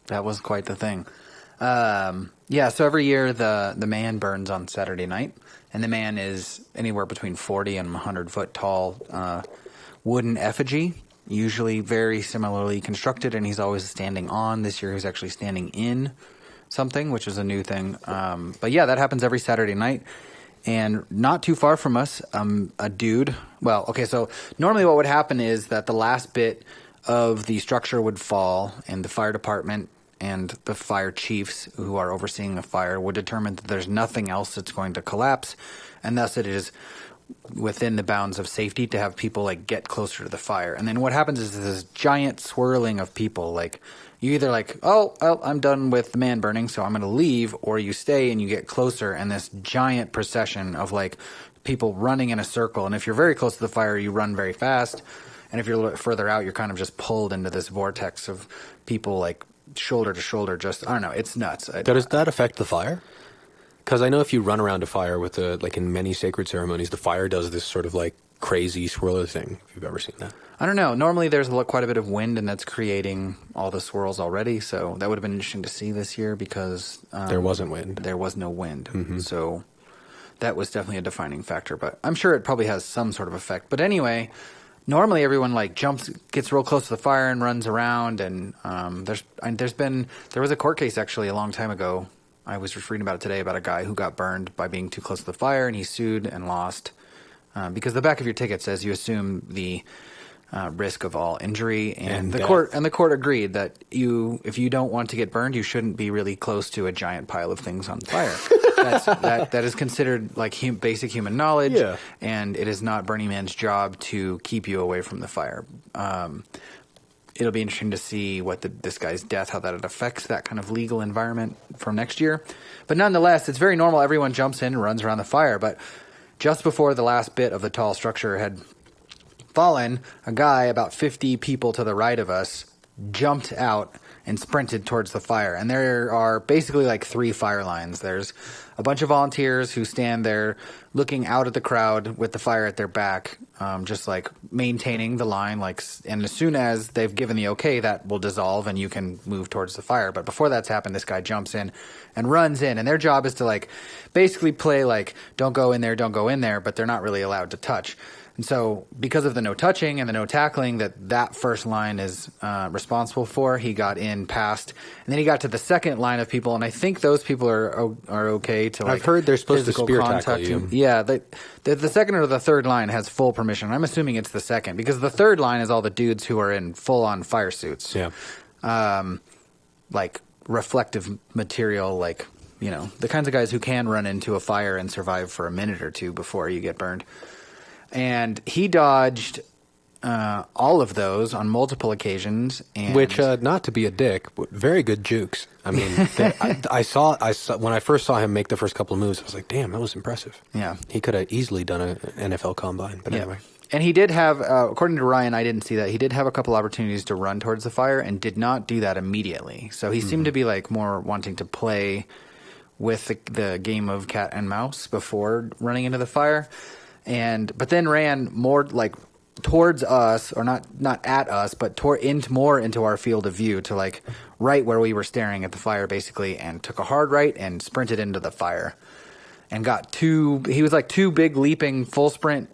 That was quite the thing. So every year the man burns on Saturday night. And the man is anywhere between 40 and 100 foot tall wooden effigy, usually very similarly constructed, and he's always standing on. This year he's actually standing in something, which is a new thing. But yeah, that happens every Saturday night. And not too far from us, a dude. Well, okay, so normally what would happen is that the last bit of the structure would fall, and the fire department and the fire chiefs who are overseeing the fire would determine that there's nothing else that's going to collapse, and thus it is within the bounds of safety to have people like get closer to the fire. And then what happens is this giant swirling of people. Like you either like, oh, well, I'm done with the man burning, so I'm going to leave, or you stay and you get closer, and this giant procession of like people running in a circle. And if you're very close to the fire, you run very fast. And if you're a little bit further out, you're kind of just pulled into this vortex of people like shoulder to shoulder. Just, I don't know, it's nuts. Does that affect the fire? Because I know if you run around a fire with like in many sacred ceremonies, the fire does this sort of like crazy swirler thing. If you've ever seen that. I don't know. Normally there's quite a bit of wind, and that's creating all the swirls already. So that would have been interesting to see this year because there wasn't wind. There was no wind. Mm-hmm. So that was definitely a defining factor. But I'm sure it probably has some sort of effect. But anyway, normally everyone like gets real close to the fire and runs around. And there was a court case actually a long time ago. I was just reading about it today about a guy who got burned by being too close to the fire, and he sued and lost because the back of your ticket says you assume the risk of all injury, and the court agreed that if you don't want to get burned, you shouldn't be really close to a giant pile of things on fire. That is considered like basic human knowledge, and it is not Burning Man's job to keep you away from the fire. It'll be interesting to see what this guy's death, how that affects that kind of legal environment from next year. But nonetheless, it's very normal. Everyone jumps in and runs around the fire. But just before the last bit of the tall structure had fallen, a guy about 50 people to the right of us jumped out and sprinted towards the fire. And there are basically like 3 fire lines. There's a bunch of volunteers who stand there looking out at the crowd with the fire at their back, just like maintaining the line. And as soon as they've given the okay, that will dissolve and you can move towards the fire. But before that's happened, this guy jumps in and runs in. And their job is to like basically play like, don't go in there, but they're not really allowed to touch. And so because of the no touching and the no tackling that first line is responsible for, he got in past. And then he got to the second line of people, and I think those people are okay to like I've heard they're supposed to spear contact tackle you. Yeah, the second or the third line has full permission. I'm assuming it's the second because the third line is all the dudes who are in full-on fire suits. Yeah. Like reflective material, like, you know, the kinds of guys who can run into a fire and survive for a minute or two before you get burned. And he dodged all of those on multiple occasions. And which, not to be a dick, but very good jukes. I mean, I saw when I first saw him make the first couple of moves, I was like, damn, that was impressive. Yeah. He could have easily done an NFL combine, but anyway. And he did have, according to Ryan, I didn't see that, he did have a couple opportunities to run towards the fire and did not do that immediately. So he seemed to be like more wanting to play with the game of cat and mouse before running into the fire. But then ran more like towards us, or not at us, but more into our field of view, to like right where we were staring at the fire, basically, and took a hard right and sprinted into the fire, and he was like 2 big leaping full sprint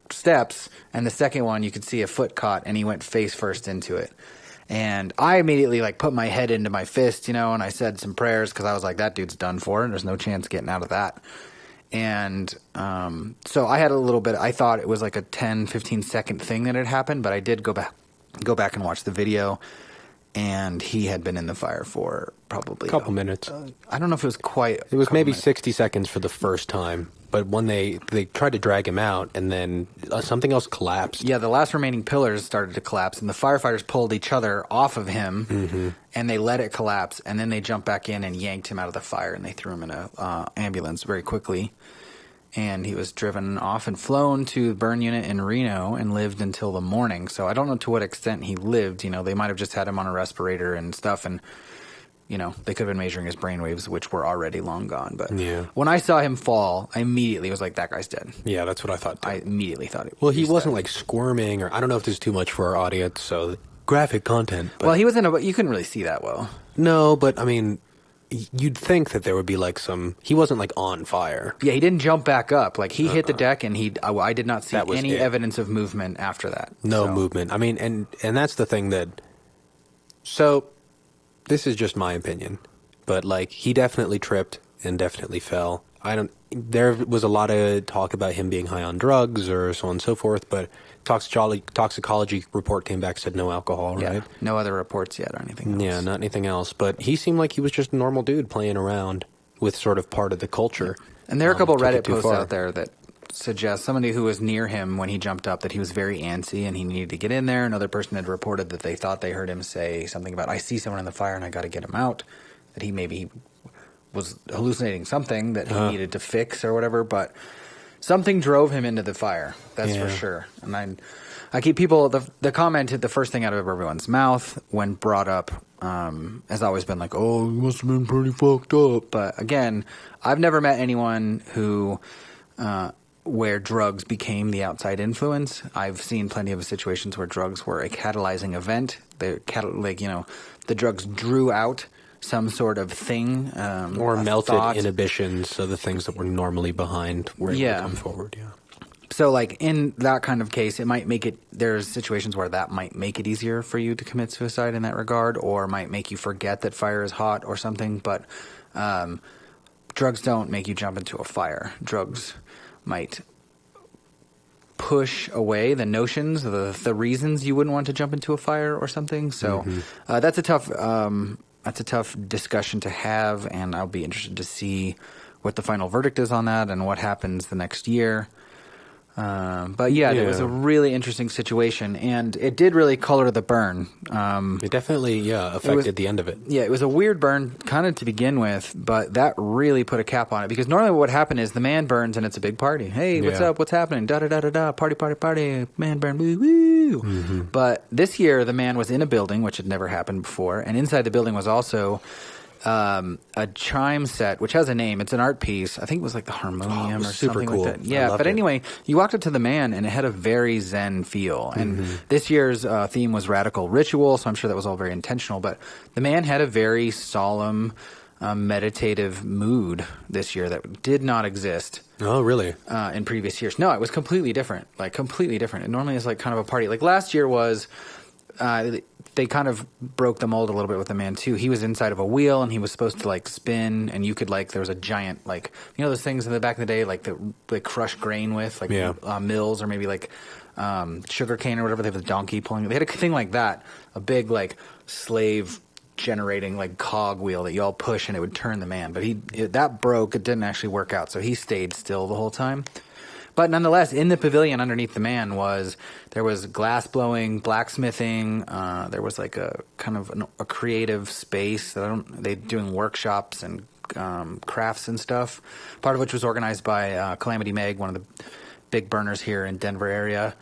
steps, and the second one you could see a foot caught, and he went face first into it. And I immediately like put my head into my fist, you know, and I said some prayers because I was like, that dude's done for, and there's no chance getting out of that. And so I had a little bit, I thought it was like a 10, 15-second thing that had happened, but I did go back and watch the video, and he had been in the fire for probably a couple minutes. I don't know if it was quite. It was maybe 60 seconds for the first time, but when they tried to drag him out, and then something else collapsed. Yeah, the last remaining pillars started to collapse, and the firefighters pulled each other off of him, and they let it collapse, and then they jumped back in and yanked him out of the fire, and they threw him in an ambulance very quickly. And he was driven off and flown to the burn unit in Reno and lived until the morning. So I don't know to what extent he lived. You know, they might have just had him on a respirator and stuff, and, you know, they could have been measuring his brainwaves, which were already long gone. But when I saw him fall, I immediately was like, that guy's dead. Yeah, that's what I thought, too. I immediately thought it was. Well, he wasn't like squirming, or I don't know if this is too much for our audience, so graphic content. But well, he was you couldn't really see that well. No, but I mean, you'd think that there would be like he wasn't like on fire. Yeah, he didn't jump back up. Like he hit the deck, and I did not see any evidence of movement after that. No movement. I mean, and that's the thing so this is just my opinion, but like he definitely tripped and definitely fell. There was a lot of talk about him being high on drugs or so on and so forth, but toxicology report came back, said no alcohol, right? Yeah, no other reports yet or anything else. Yeah, not anything else. But he seemed like he was just a normal dude playing around with sort of part of the culture. And there are a couple Reddit posts out there that suggest somebody who was near him when he jumped up that he was very antsy and he needed to get in there. Another person had reported that they thought they heard him say something about, I see someone in the fire and I got to get him out. That he maybe was hallucinating something that he needed to fix or whatever, but something drove him into the fire. That's for sure. And I keep people, the comment, the first thing out of everyone's mouth when brought up has always been like, oh, you must have been pretty fucked up. But again, I've never met anyone who, where drugs became the outside influence. I've seen plenty of situations where drugs were a catalyzing event. The drugs drew out some sort of thing. Or melted inhibitions, so the things that were normally behind were able to come forward, So, like, in that kind of case, it might make it, there's situations where that might make it easier for you to commit suicide in that regard, or might make you forget that fire is hot or something, but drugs don't make you jump into a fire. Drugs might push away the notions, the reasons you wouldn't want to jump into a fire or something. So that's a tough discussion to have, and I'll be interested to see what the final verdict is on that and what happens the next year. But it was a really interesting situation, and it did really color the burn. It definitely, affected the end of it. Yeah, it was a weird burn kind of to begin with, but that really put a cap on it, because normally what would happen is the man burns and it's a big party. Hey, what's up? What's happening? Da-da-da-da-da, party, man burn, woo-woo. Mm-hmm. But this year, the man was in a building, which had never happened before, and inside the building was also a chime set, which has a name. It's an art piece. I think it was like the harmonium or something cool. like that. Yeah, but anyway, you walked up to the man and it had a very Zen feel. And this year's theme was radical ritual, so I'm sure that was all very intentional. But the man had a very solemn, meditative mood this year that did not exist. Oh, really? In previous years. No, it was completely different. Like, completely different. It normally is like kind of a party. Like last year was... they kind of broke the mold a little bit with the man too. He was inside of a wheel and he was supposed to like spin, and you could like, there was a giant, like, you know, those things in the back of the day, like they crush grain with, like mills, or maybe like sugar cane or whatever. They have a donkey pulling. They had a thing like that, a big like slave generating like cog wheel that you all push and it would turn the man. But that broke. It didn't actually work out, so he stayed still the whole time. But nonetheless, in the pavilion underneath the man there was glass blowing, blacksmithing. There was like a kind of a creative space. They doing workshops and crafts and stuff. Part of which was organized by Calamity Meg, one of the big burners here in Denver area.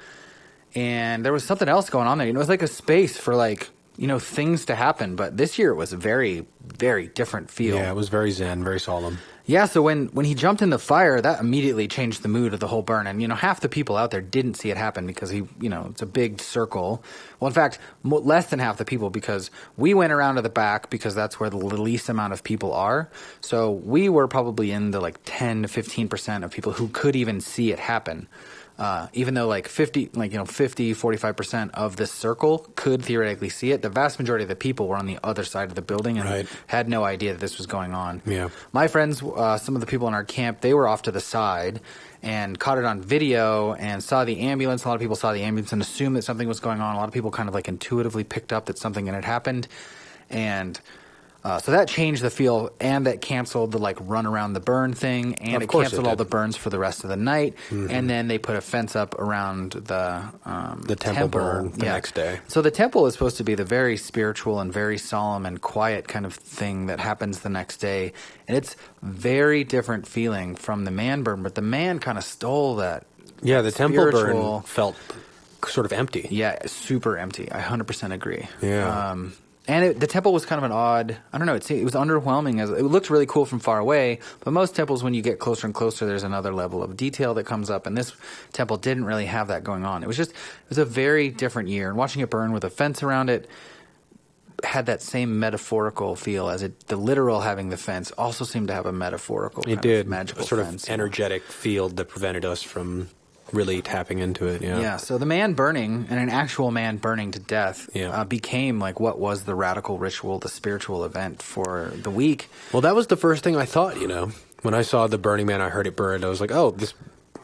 And there was something else going on there. You know, it was like a space for like, you know, things to happen. But this year it was a very, very different feel. Yeah, it was very zen, very solemn. Yeah, so when he jumped in the fire, that immediately changed the mood of the whole burn. And, you know, half the people out there didn't see it happen because it's a big circle. Well, in fact, less than half the people, because we went around to the back because that's where the least amount of people are. So we were probably in the like 10 to 15% of people who could even see it happen. Even though like 45% of this circle could theoretically see it, the vast majority of the people were on the other side of the building and had no idea that this was going on. Yeah. My friends, some of the people in our camp, they were off to the side and caught it on video and saw the ambulance. A lot of people saw the ambulance and assumed that something was going on. A lot of people kind of like intuitively picked up that something had happened. And so that changed the feel, and that canceled the like run around the burn thing, and it canceled all the burns for the rest of the night. And then they put a fence up around the temple burn the next day. So the temple is supposed to be the very spiritual and very solemn and quiet kind of thing that happens the next day, and it's very different feeling from the man burn. But the man kind of stole that. Yeah, the temple burn felt sort of empty. Yeah, super empty. I 100% agree. Yeah. And the temple was kind of an odd, I don't know, it was underwhelming. It looked really cool from far away, but most temples, when you get closer and closer, there's another level of detail that comes up, and this temple didn't really have that going on. It was a very different year, and watching it burn with a fence around it had that same metaphorical feel as the literal having the fence also seemed to have a metaphorical kind of magical sort fence. Of energetic field that prevented us from really tapping into it. Yeah, so the man burning, and an actual man burning to death, became like what was the radical ritual, the spiritual event for the week. Well, that was the first thing I thought, When I saw the Burning Man, I heard it burn. I was like, oh, this,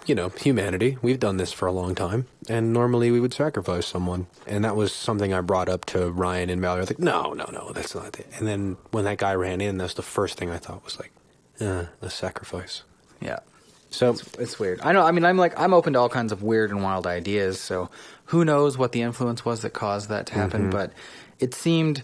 humanity, we've done this for a long time. And normally we would sacrifice someone. And that was something I brought up to Ryan and Valerie. I was like, no, that's not it. And then when that guy ran in, that's the first thing I thought was like, a sacrifice. Yeah. So it's weird. I know. I mean, I'm open to all kinds of weird and wild ideas. So who knows what the influence was that caused that to happen? But it seemed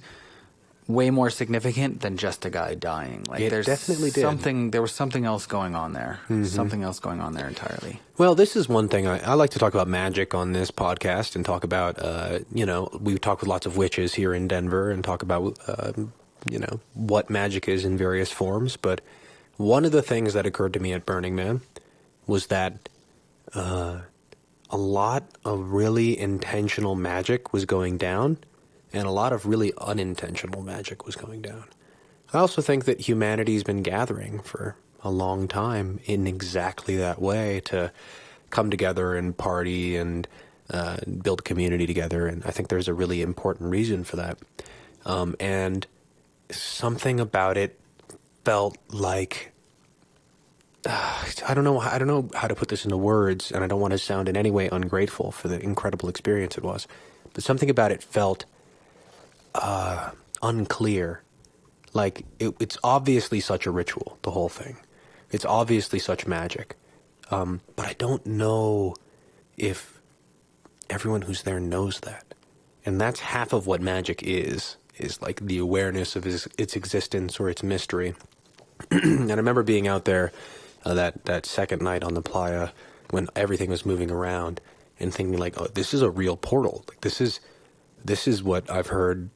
way more significant than just a guy dying. Like, it definitely did. There was something else going on there. Something else going on there entirely. Well, this is one thing I like to talk about magic on this podcast and talk about. We talk with lots of witches here in Denver and talk about what magic is in various forms. But one of the things that occurred to me at Burning Man was that a lot of really intentional magic was going down, and a lot of really unintentional magic was going down. I also think that humanity's been gathering for a long time in exactly that way, to come together and party and build community together, and I think there's a really important reason for that. And something about it felt like, I don't know how to put this into words, and I don't want to sound in any way ungrateful for the incredible experience it was, but something about it felt unclear. Like, it's obviously such a ritual, the whole thing. It's obviously such magic. But I don't know if everyone who's there knows that. And that's half of what magic is like the awareness of its existence or its mystery. And I remember being out there that second night on the playa when everything was moving around and thinking like, oh, this is a real portal. Like, this is what I've heard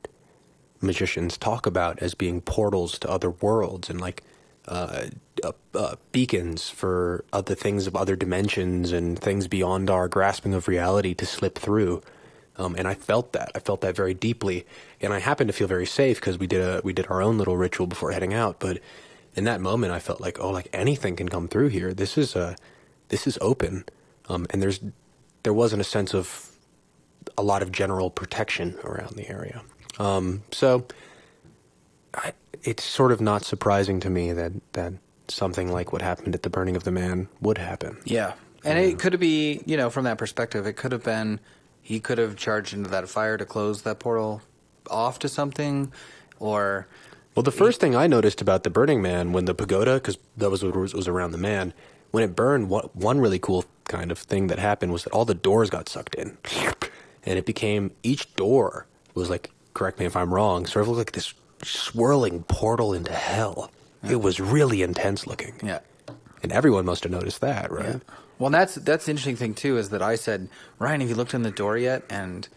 magicians talk about as being portals to other worlds and like beacons for other things of other dimensions and things beyond our grasping of reality to slip through. And I felt that very deeply, and I happened to feel very safe because we did our own little ritual before heading out. But in that moment, I felt like, oh, like anything can come through here. This is open, and there wasn't a sense of a lot of general protection around the area. So it's sort of not surprising to me that something like what happened at the Burning of the Man would happen. Yeah, and it could be, from that perspective, it could have been. He could have charged into that fire to close that portal off to something, or... Well, the first thing I noticed about the Burning Man, when the pagoda, because that was what was around the man, when it burned, one really cool kind of thing that happened was that all the doors got sucked in. And it became, each door was like, correct me if I'm wrong, sort of looked like this swirling portal into hell. Yeah. It was really intense looking. Yeah. And everyone must have noticed that, right? Yeah. Well, that's the interesting thing, too, is that I said, Ryan, have you looked in the door yet? And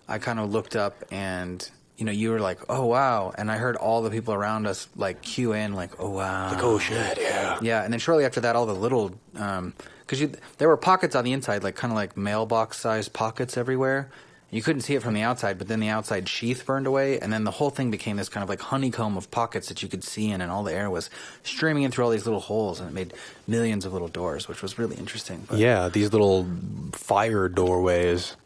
I kind of looked up and, you were like, oh, wow. And I heard all the people around us, like, cue in, like, oh, wow. Like, oh, shit, yeah. Yeah, and then shortly after that, all the little, because there were pockets on the inside, like, kind of like mailbox-sized pockets everywhere. You couldn't see it from the outside, but then the outside sheath burned away, and then the whole thing became this kind of like honeycomb of pockets that you could see in, and all the air was streaming in through all these little holes, and it made millions of little doors, which was really interesting. But yeah, these little fire doorways.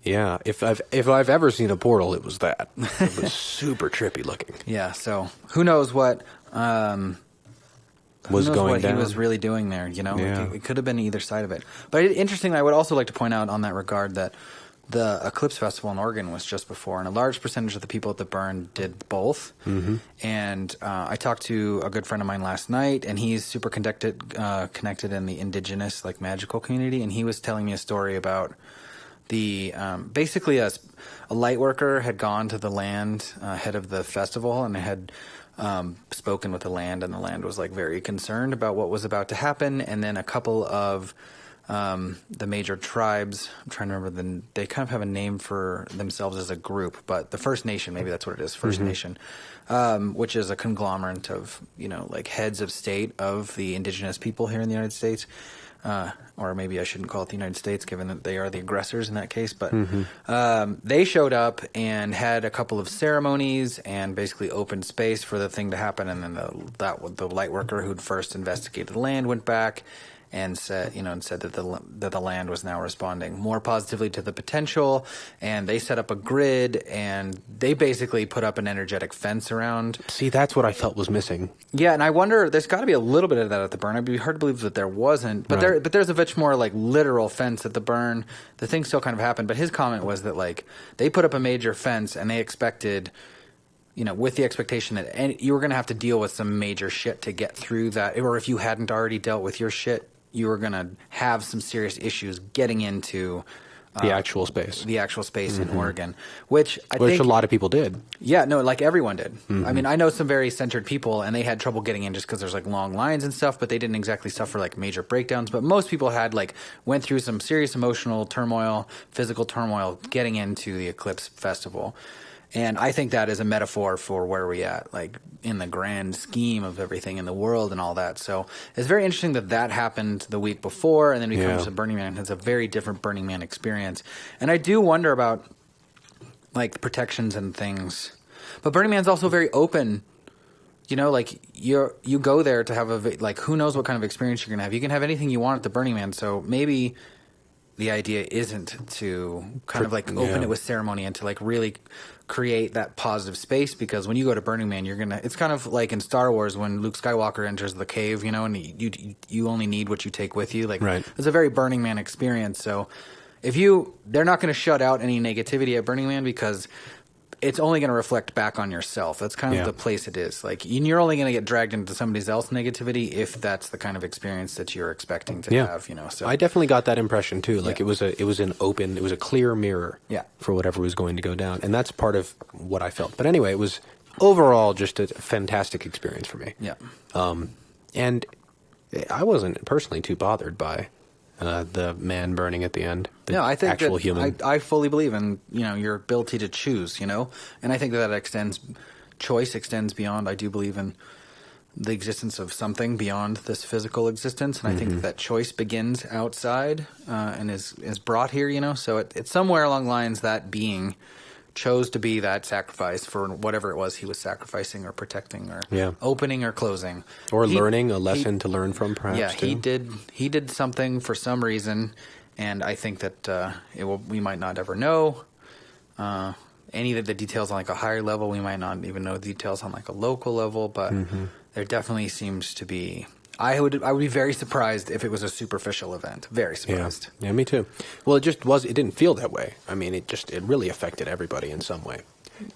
Yeah, if I've ever seen a portal, it was that. It was super trippy looking. Yeah, so who knows what was going down. He was really doing there, Yeah. Like it could have been either side of it. But interesting, I would also like to point out on that regard that the Eclipse Festival in Oregon was just before, and a large percentage of the people at the Burn did both. Mm-hmm. And I talked to a good friend of mine last night, and he's super connected in the indigenous, like, magical community, and he was telling me a story about the basically a light worker had gone to the land ahead of the festival and had spoken with the land, and the land was, like, very concerned about what was about to happen, and then a couple of the major tribes, I'm trying to remember, they kind of have a name for themselves as a group, but the First Nation, maybe that's what it is, First Nation, which is a conglomerate of, like heads of state of the indigenous people here in the United States, or maybe I shouldn't call it the United States, given that they are the aggressors in that case, but they showed up and had a couple of ceremonies and basically opened space for the thing to happen, and then the light worker who'd first investigated the land went back, and said that the land was now responding more positively to the potential, and they set up a grid, and they basically put up an energetic fence around. See, that's what I felt was missing. Yeah, and I wonder, there's got to be a little bit of that at the burn. It'd be hard to believe that there wasn't, but there's a much more like literal fence at the burn. The thing still kind of happened, but his comment was that like they put up a major fence and they expected, with the expectation that you were going to have to deal with some major shit to get through that, or if you hadn't already dealt with your shit, you were going to have some serious issues getting into the actual space. In Oregon, which I think a lot of people did. Yeah, no, like everyone did. Mm-hmm. I mean, I know some very centered people, and they had trouble getting in just because there's like long lines and stuff, but they didn't exactly suffer like major breakdowns. But most people went through some serious emotional turmoil, physical turmoil getting into the Eclipse Festival. And I think that is a metaphor for where we're at, like in the grand scheme of everything in the world and all that. So it's very interesting that happened the week before, and then we come to Burning Man. It's a very different Burning Man experience. And I do wonder about like protections and things. But Burning Man's also very open. Like you go there to have who knows what kind of experience you're going to have. You can have anything you want at the Burning Man. So maybe the idea isn't to kind of like open it with ceremony and to like really create that positive space, because when you go to Burning Man, it's kind of like in Star Wars when Luke Skywalker enters the cave, and you only need what you take with you. Like it's a very Burning Man experience. So they're not going to shut out any negativity at Burning Man, because it's only going to reflect back on yourself. That's kind of the place it is. Like you're only going to get dragged into somebody else's negativity if that's the kind of experience that you're expecting to have. So I definitely got that impression too. Like it was a clear mirror for whatever was going to go down, and that's part of what I felt. But anyway, it was overall just a fantastic experience for me. Yeah. And I wasn't personally too bothered by the man burning at the end. I think actual that human. I fully believe in your ability to choose. And I think that choice extends beyond. I do believe in the existence of something beyond this physical existence, and I think that choice begins outside and is brought here. So it's somewhere along the lines that being chose to be that sacrifice for whatever it was he was sacrificing or protecting or opening or closing. Or learning a lesson to learn from, perhaps. Yeah, too. He did something for some reason, and I think that we might not ever know any of the details on like a higher level. We might not even know the details on like a local level, but there definitely seems to be... I would be very surprised if it was a superficial event. Very surprised. Yeah, me too. Well, it didn't feel that way. I mean, it really affected everybody in some way.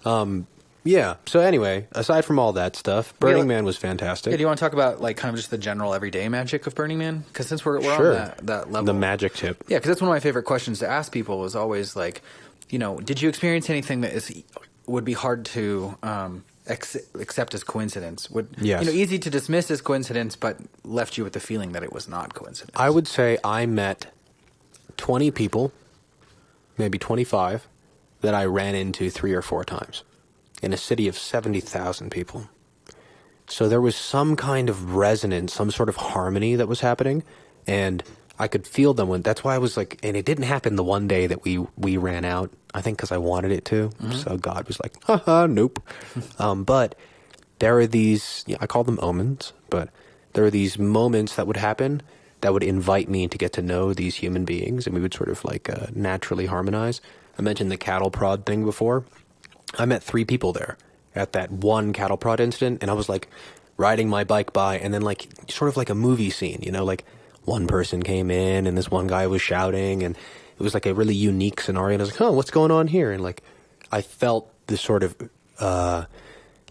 So anyway, aside from all that stuff, Burning Man was fantastic. Yeah, do you want to talk about like kind of just the general everyday magic of Burning Man? Because since we're on that level. The magic tip. Yeah, because that's one of my favorite questions to ask people was always like, did you experience anything that would be hard to... accept as coincidence? Easy to dismiss as coincidence, but left you with the feeling that it was not coincidence. I would say I met 20 people, maybe 25, that I ran into 3 or 4 times in a city of 70,000 people. So there was some kind of resonance, some sort of harmony that was happening, and I could feel them that's why I was like, and it didn't happen the one day that we ran out, I think because I wanted it to. So God was like, haha, nope. But there are these, I call them omens, but there are these moments that would happen that would invite me to get to know these human beings, and we would sort of like naturally harmonize. I mentioned the cattle prod thing before. I met 3 people there at that one cattle prod incident, and I was like riding my bike by, and then like sort of like a movie scene, like one person came in and this one guy was shouting, and it was like a really unique scenario. And I was like, what's going on here? And like, I felt this sort of,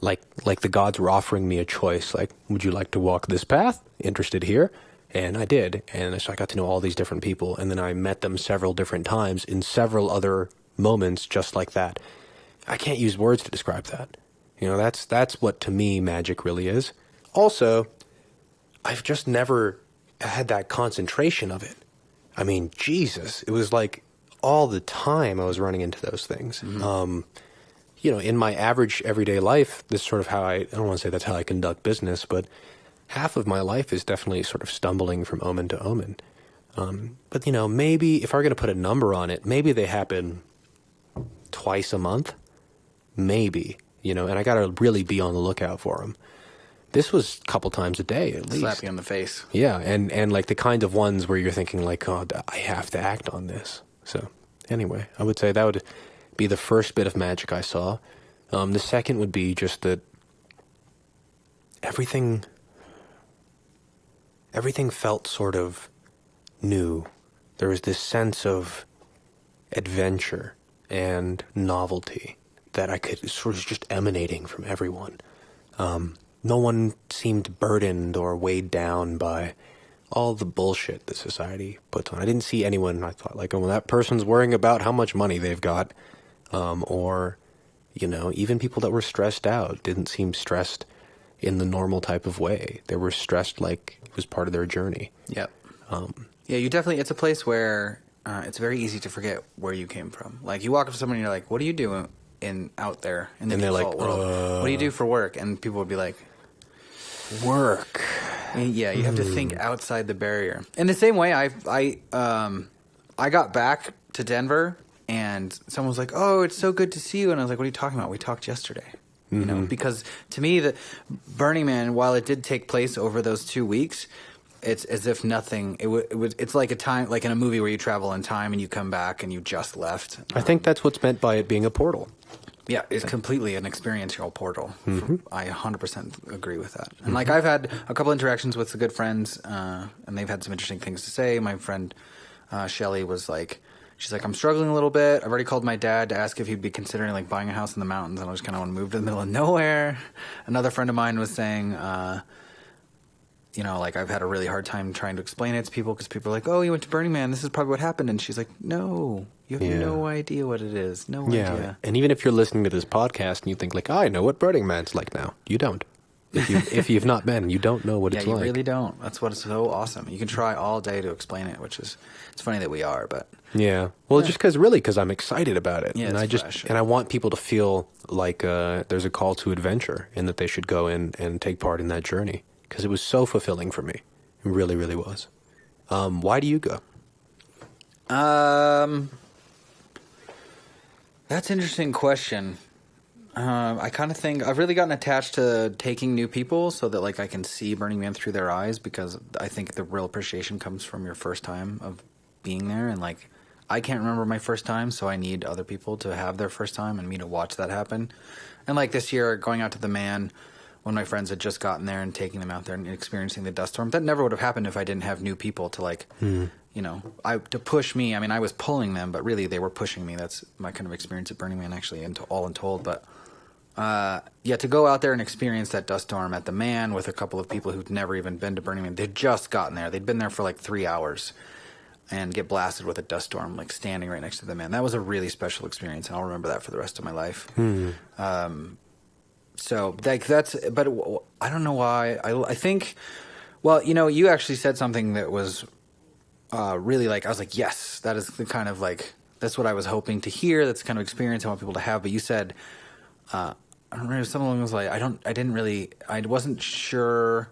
like the gods were offering me a choice. Like, would you like to walk this path? Interested here? And I did. And so I got to know all these different people. And then I met them several different times in several other moments just like that. I can't use words to describe that. That's what to me magic really is. Also, I've just never had that concentration of it. I mean, Jesus, it was like all the time I was running into those things. In my average everyday life, this is sort of how I don't want to say that's how I conduct business, but half of my life is definitely sort of stumbling from omen to omen. But maybe if I were going to put a number on it, maybe they happen twice a month, maybe, and I got to really be on the lookout for them. This was a couple times a day at least. Slap you in the face. Yeah, and like the kind of ones where you're thinking like, oh, I have to act on this. So anyway, I would say that would be the first bit of magic I saw. The second would be just that everything felt sort of new. There was this sense of adventure and novelty that I could sort of just emanating from everyone. No one seemed burdened or weighed down by all the bullshit that society puts on. I didn't see anyone, I thought, like, oh, well, that person's worrying about how much money they've got. Or, you know, even people that were stressed out didn't seem stressed in the normal type of way. They were stressed like it was part of their journey. Yep. Yeah, you definitely, it's a place where it's very easy to forget where you came from. Like, you walk up to someone and you're like, what do you do out there in the default world? What do you do for work? And people would be like, work. And yeah, you have to think outside the barrier. In the same way, I got back to Denver and someone was like, oh, it's so good to see you. And I was like, what are you talking about? We talked yesterday. You know, because to me, the Burning Man, while it did take place over those 2 weeks, it's as if nothing. It's like a time, like in a movie where you travel in time and you come back and you just left. I think that's what's meant by it being a portal. Yeah, it's completely an experiential portal. I 100% agree with that. And like, I've had a couple interactions with the good friends, and they've had some interesting things to say. My friend Shelly was like, she's like, I'm struggling a little bit. I've already called my dad to ask if he'd be considering like buying a house in the mountains, and I just kind of want to move to the middle of nowhere. Another friend of mine was saying, you know, like, I've had a really hard time trying to explain it to people because people are like, oh, you went to Burning Man. This is probably what happened. And she's like, no, you have no idea what it is. No idea. And even if you're listening to this podcast and you think like, I know what Burning Man's like now, you don't. If you've not been, you don't know what it's like. Yeah, you really don't. That's what's so awesome. You can try all day to explain it, which is, it's funny that we are, but. Yeah. Well, just because I'm excited about it. Yeah, and I want people to feel like there's a call to adventure and that they should go in and take part in that journey. Because it was so fulfilling for me. It really, really was. Why do you go? That's an interesting question. I kind of think I've really gotten attached to taking new people so that like I can see Burning Man through their eyes, because I think the real appreciation comes from your first time of being there. And like, I can't remember my first time, so I need other people to have their first time and me to watch that happen. And like this year, going out to the Man, when my friends had just gotten there and taking them out there and experiencing the dust storm, that never would have happened if I didn't have new people to like, you know, to push me. I mean, I was pulling them, but really they were pushing me. That's my kind of experience at Burning Man, actually, all untold. But yeah, to go out there and experience that dust storm at the Man with a couple of people who'd never even been to Burning Man, they'd just gotten there. They'd been there for like 3 hours and get blasted with a dust storm, like standing right next to the Man. That was a really special experience, and I'll remember that for the rest of my life. So like but I don't know why. I think, well, you know, you actually said something that was really like, I was like, yes, that is the kind of like, that's what I was hoping to hear. That's the kind of experience I want people to have. But you said, I don't remember, someone was like, I wasn't sure.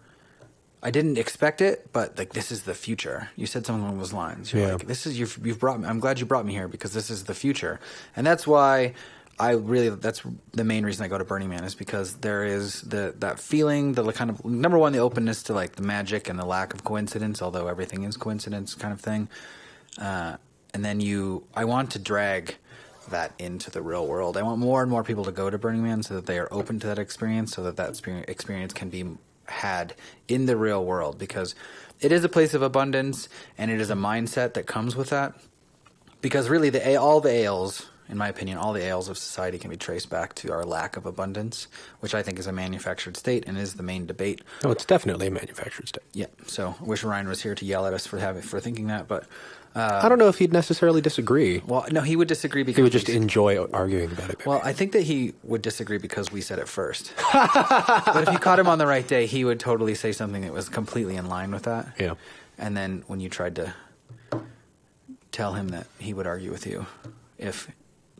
I didn't expect it, but like, this is the future. You said something along those lines. You're like, this is, you've brought me, I'm glad you brought me here because this is the future. And that's why that's the main reason I go to Burning Man, is because there is that feeling, the kind of, number one, the openness to like the magic and the lack of coincidence, although everything is coincidence kind of thing. And then I want to drag that into the real world. I want more and more people to go to Burning Man so that they are open to that experience, so that experience can be had in the real world, because it is a place of abundance and it is a mindset that comes with that. Because really all the ails, in my opinion, all the ails of society can be traced back to our lack of abundance, which I think is a manufactured state and is the main debate. Oh, it's definitely a manufactured state. Yeah. So I wish Ryan was here to yell at us for thinking that, but I don't know if he'd necessarily disagree. Well, no, he would disagree because he would just enjoy arguing about it. Maybe. Well, I think that he would disagree because we said it first. But if you caught him on the right day, he would totally say something that was completely in line with that. Yeah. And then when you tried to tell him that, he would argue with you if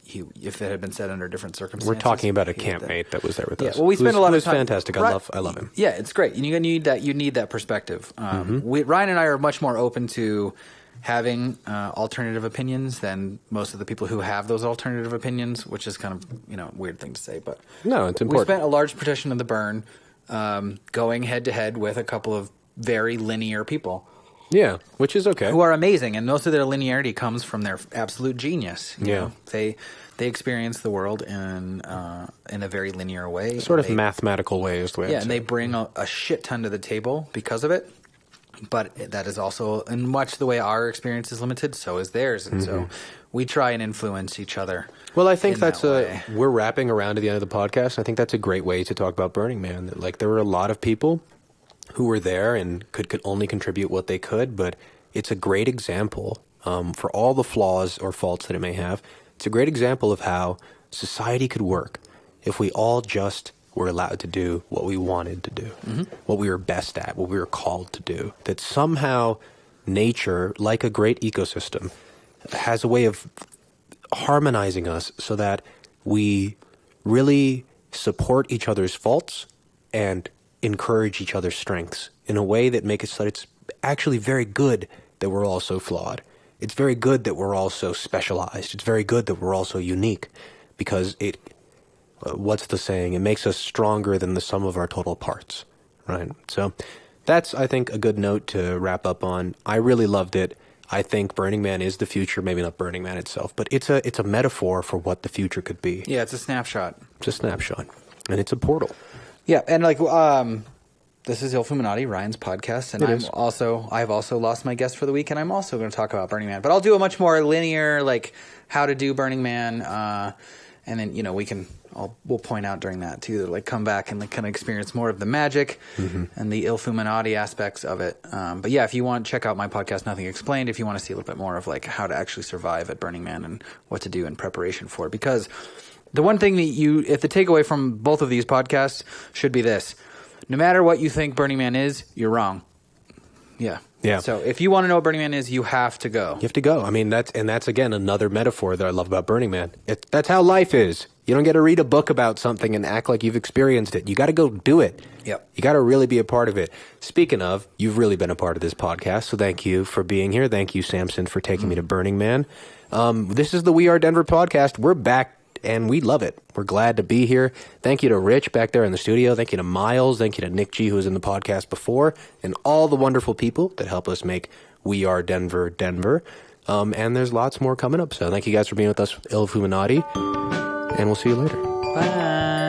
it had been said under different circumstances. We're talking about a campmate that was there with us. Well, we spent a lot of time. Fantastic. I love him. Yeah, it's great. You need that perspective. Ryan and I are much more open to having alternative opinions than most of the people who have those alternative opinions, which is kind of, you know, a weird thing to say, but no, it's important. We spent a large portion of the burn going head to head with a couple of very linear people. Yeah, which is okay. Who are amazing, and most of their linearity comes from their absolute genius. You Yeah. know? They experience the world in a very linear way. Sort of mathematical way is the way. Yeah, and they bring a shit ton to the table because of it. But that is also, in much the way our experience is limited, so is theirs. And so we try and influence each other. Well, I think we're wrapping around to the end of the podcast. I think that's a great way to talk about Burning Man. Like, there were a lot of people who were there and could only contribute what they could, but it's a great example, for all the flaws or faults that it may have. It's a great example of how society could work if we all just were allowed to do what we wanted to do, what we were best at, what we were called to do. That somehow nature, like a great ecosystem, has a way of harmonizing us so that we really support each other's faults and encourage each other's strengths in a way that makes it so that it's actually very good that we're all so flawed. It's very good that we're all so specialized. It's very good that we're all so unique, because what's the saying? It makes us stronger than the sum of our total parts, right? So that's, I think, a good note to wrap up on. I really loved it. I think Burning Man is the future. Maybe not Burning Man itself, but it's a metaphor for what the future could be. Yeah, it's a snapshot. It's a snapshot, and it's a portal. Yeah, and this is Illfoominati, Ryan's podcast, and I've also lost my guest for the week, and I'm also going to talk about Burning Man, but I'll do a much more linear, like, how to do Burning Man, and then, we'll point out during that too, that, like, come back and, like, kind of experience more of the magic and the Illfoominati aspects of it. But yeah, if you want, check out my podcast, Nothing Explained, if you want to see a little bit more of, like, how to actually survive at Burning Man and what to do in preparation for it. Because the one thing that if the takeaway from both of these podcasts should be this: no matter what you think Burning Man is, you're wrong. Yeah. Yeah. So if you want to know what Burning Man is, you have to go. You have to go. I mean, that's again another metaphor that I love about Burning Man. That's how life is. You don't get to read a book about something and act like you've experienced it. You got to go do it. Yep. You got to really be a part of it. Speaking of, you've really been a part of this podcast, so thank you for being here. Thank you, Sampson, for taking me to Burning Man. This is the We Are Denver podcast. We're back, and we love it. We're glad to be here. Thank you to Rich back there in the studio. Thank you to Miles. Thank you to Nick G, who was in the podcast before, and all the wonderful people that help us make We Are Denver, Denver. And there's lots more coming up. So thank you guys for being with us, Illfoominati, and we'll see you later. Bye.